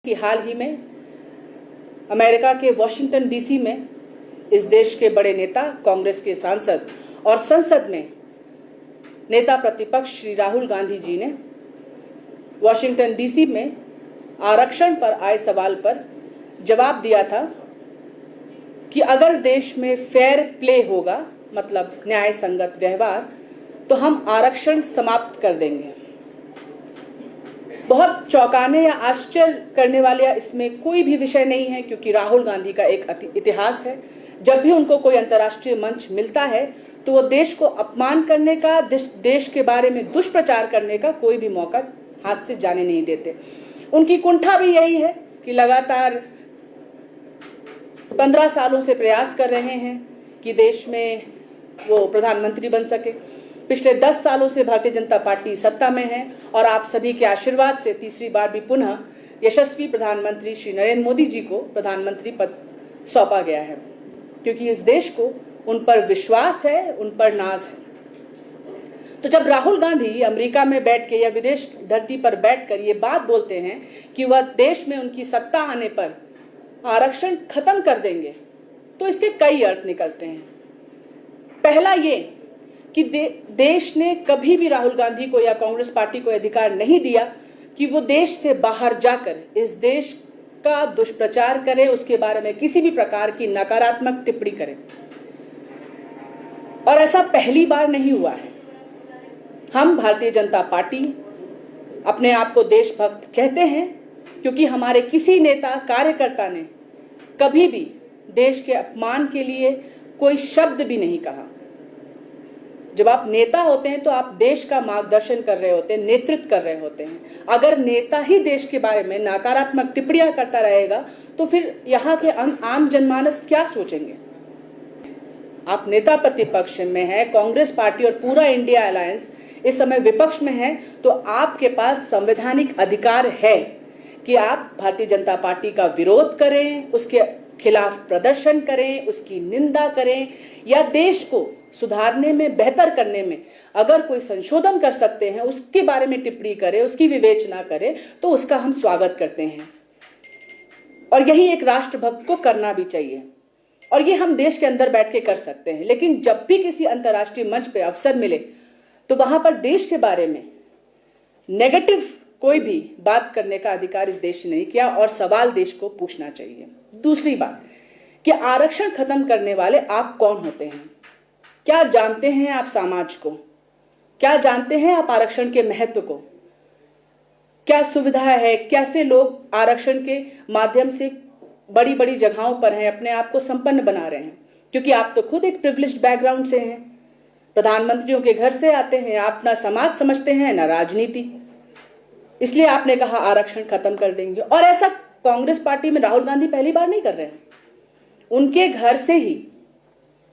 कि हाल ही में अमेरिका के वॉशिंगटन डीसी में इस देश के बड़े नेता, कांग्रेस के सांसद और संसद में नेता प्रतिपक्ष श्री राहुल गांधी जी ने वॉशिंगटन डीसी में आरक्षण पर आए सवाल पर जवाब दिया था कि अगर देश में फेयर प्ले होगा, मतलब न्याय संगत व्यवहार, तो हम आरक्षण समाप्त कर देंगे। बहुत चौंकाने या आश्चर्य करने वाले इसमें कोई भी विषय नहीं है, क्योंकि राहुल गांधी का एक इतिहास है। जब भी उनको कोई अंतर्राष्ट्रीय मंच मिलता है तो वो देश को अपमान करने का, देश के बारे में दुष्प्रचार करने का कोई भी मौका हाथ से जाने नहीं देते। उनकी कुंठा भी यही है कि लगातार 15 सालों से प्रयास कर रहे हैं कि देश में वो प्रधानमंत्री बन सके। पिछले 10 सालों से भारतीय जनता पार्टी सत्ता में है और आप सभी के आशीर्वाद से तीसरी बार भी पुनः यशस्वी प्रधानमंत्री श्री नरेंद्र मोदी जी को प्रधानमंत्री पद सौंपा गया है, क्योंकि इस देश को उन पर विश्वास है, उन पर नाज है। तो जब राहुल गांधी अमेरिका में बैठ के या विदेश धरती पर बैठकर ये बात बोलते हैं कि वह देश में उनकी सत्ता आने पर आरक्षण खत्म कर देंगे, तो इसके कई अर्थ निकलते हैं। पहला ये कि देश ने कभी भी राहुल गांधी को या कांग्रेस पार्टी को अधिकार नहीं दिया कि वो देश से बाहर जाकर इस देश का दुष्प्रचार करे, उसके बारे में किसी भी प्रकार की नकारात्मक टिप्पणी करे। और ऐसा पहली बार नहीं हुआ है। हम भारतीय जनता पार्टी अपने आप को देशभक्त कहते हैं, क्योंकि हमारे किसी नेता कार्यकर्ता ने कभी भी देश के अपमान के लिए कोई शब्द भी नहीं कहा। जब आप नेता होते हैं तो आप देश का मार्गदर्शन कर रहे होते हैं, नेतृत्व कर रहे होते हैं। अगर नेता ही देश के बारे में नकारात्मक टिप्पणियां करता रहेगा तो फिर यहाँ के आम जनमानस क्या सोचेंगे। आप नेता प्रतिपक्ष में है, कांग्रेस पार्टी और पूरा इंडिया अलायंस इस समय विपक्ष में है, तो आपके पास संवैधानिक अधिकार है कि आप भारतीय जनता पार्टी का विरोध करें, उसके खिलाफ प्रदर्शन करें, उसकी निंदा करें, या देश को सुधारने में, बेहतर करने में अगर कोई संशोधन कर सकते हैं उसके बारे में टिप्पणी करें, उसकी विवेचना करें, तो उसका हम स्वागत करते हैं। और यही एक राष्ट्रभक्त को करना भी चाहिए, और ये हम देश के अंदर बैठ के कर सकते हैं। लेकिन जब भी किसी अंतर्राष्ट्रीय मंच पे अवसर मिले तो वहां पर देश के बारे में नेगेटिव कोई भी बात करने का अधिकार इस देश ने नहीं किया, और सवाल देश को पूछना चाहिए। दूसरी बात कि आरक्षण खत्म करने वाले आप कौन होते हैं? क्या जानते हैं आप समाज को? क्या जानते हैं आप आरक्षण के महत्व को? क्या सुविधा है? कैसे लोग आरक्षण के माध्यम से बड़ी बड़ी जगहों पर हैं, अपने आप को संपन्न बना रहे हैं? क्योंकि आप तो खुद एक प्रिविलेज्ड बैकग्राउंड से हैं, प्रधानमंत्रियों के घर से आते हैं, आप ना समाज समझते हैं ना राजनीति, इसलिए आपने कहा आरक्षण खत्म कर देंगे। और ऐसा कांग्रेस पार्टी में राहुल गांधी पहली बार नहीं कर रहे हैं। उनके घर से ही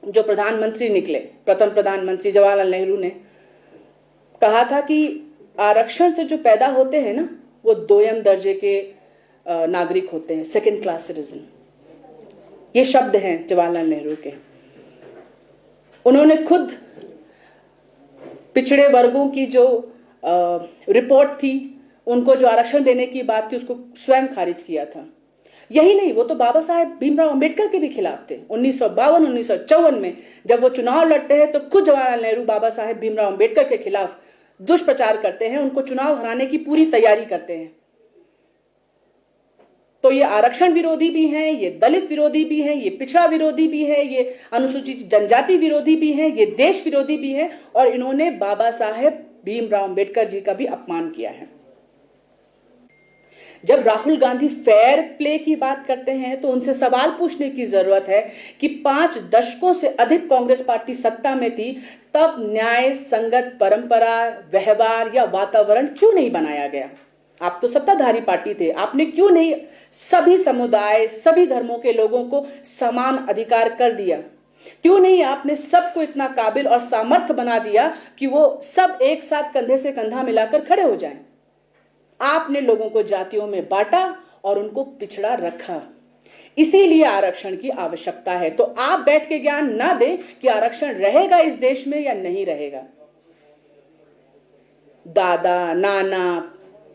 जो प्रधानमंत्री निकले, प्रथम प्रधानमंत्री जवाहरलाल नेहरू ने कहा था कि आरक्षण से जो पैदा होते हैं ना, वो दोयम दर्जे के नागरिक होते हैं, सेकंड क्लास सिटीजन। ये शब्द हैं जवाहरलाल नेहरू के। उन्होंने खुद पिछड़े वर्गों की जो रिपोर्ट थी, उनको जो आरक्षण देने की बात थी, उसको स्वयं खारिज किया था। यही नहीं, वो तो बाबा साहेब भीमराव अंबेडकर के भी खिलाफ थे। 1952, 1954 में जब वो चुनाव लड़ते हैं तो खुद जवाहरलाल नेहरू बाबा साहेब भीमराव अंबेडकर के खिलाफ दुष्प्रचार करते हैं, उनको चुनाव हराने की पूरी तैयारी करते हैं। तो ये आरक्षण विरोधी भी हैं, ये दलित विरोधी भी हैं, ये पिछड़ा विरोधी भी है, ये अनुसूचित जनजाति विरोधी भी है, ये देश विरोधी भी है, और इन्होंने बाबा साहेब भीमराव अंबेडकर जी का भी अपमान किया है। जब राहुल गांधी फेयर प्ले की बात करते हैं तो उनसे सवाल पूछने की जरूरत है कि 5 दशकों से अधिक कांग्रेस पार्टी सत्ता में थी, तब न्याय संगत परंपरा, व्यवहार या वातावरण क्यों नहीं बनाया गया? आप तो सत्ताधारी पार्टी थे, आपने क्यों नहीं सभी समुदाय, सभी धर्मों के लोगों को समान अधिकार कर दिया? क्यों नहीं आपने सबको इतना काबिल और सामर्थ्य बना दिया कि वो सब एक साथ कंधे से कंधा मिलाकर खड़े हो जाएं? आपने लोगों को जातियों में बांटा और उनको पिछड़ा रखा। इसीलिए आरक्षण की आवश्यकता है। तो आप बैठ के ज्ञान ना दें कि आरक्षण रहेगा इस देश में या नहीं रहेगा। दादा, नाना,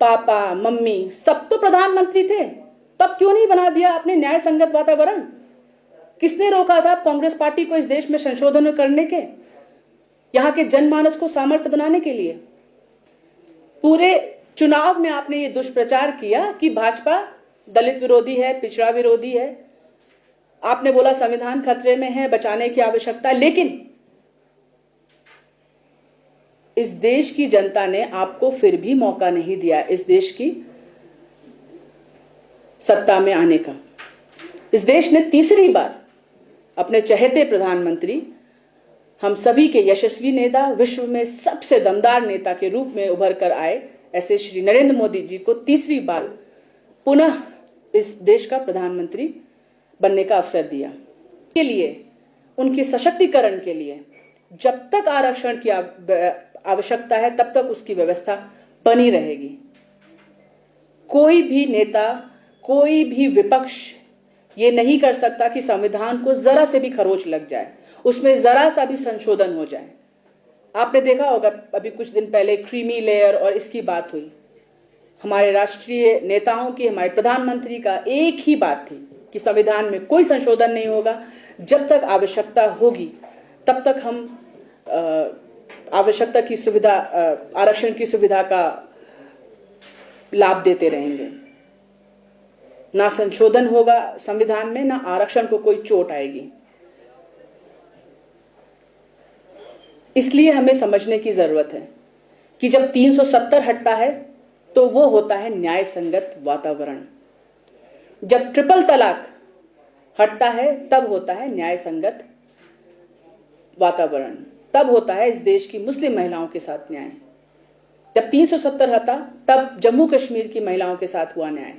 पापा, मम्मी सब तो प्रधानमंत्री थे, तब क्यों नहीं बना दिया आपने न्याय संगत वातावरण? किसने रोका था कांग्रेस पार्टी को इस देश में संशोधन करने के, यहां के जनमानस को सामर्थ्य बनाने के लिए? पूरे चुनाव में आपने ये दुष्प्रचार किया कि भाजपा दलित विरोधी है, पिछड़ा विरोधी है। आपने बोला संविधान खतरे में है, बचाने की आवश्यकता है, लेकिन इस देश की जनता ने आपको फिर भी मौका नहीं दिया इस देश की सत्ता में आने का। इस देश ने तीसरी बार अपने चहेते प्रधानमंत्री, हम सभी के यशस्वी नेता, विश्व में सबसे दमदार नेता के रूप में उभर कर आए ऐसे श्री नरेंद्र मोदी जी को तीसरी बार पुनः इस देश का प्रधानमंत्री बनने का अवसर दिया। के लिए, उनके सशक्तिकरण के लिए जब तक आरक्षण की आवश्यकता है तब तक उसकी व्यवस्था बनी रहेगी। कोई भी नेता, कोई भी विपक्ष ये नहीं कर सकता कि संविधान को जरा से भी खरोच लग जाए, उसमें जरा सा भी संशोधन हो जाए। आपने देखा होगा अभी कुछ दिन पहले क्रीमी लेयर और इसकी बात हुई। हमारे राष्ट्रीय नेताओं की, हमारे प्रधानमंत्री का एक ही बात थी कि संविधान में कोई संशोधन नहीं होगा, जब तक आवश्यकता होगी तब तक हम आवश्यकता की सुविधा, आरक्षण की सुविधा का लाभ देते रहेंगे। ना संशोधन होगा संविधान में, ना आरक्षण को कोई चोट आएगी। इसलिए हमें समझने की जरूरत है कि जब 370 हटता है तो वो होता है न्याय संगत वातावरण। जब ट्रिपल तलाक हटता है तब होता है न्याय संगत वातावरण, तब होता है इस देश की मुस्लिम महिलाओं के साथ न्याय। जब 370 हटा तब जम्मू कश्मीर की महिलाओं के साथ हुआ न्याय।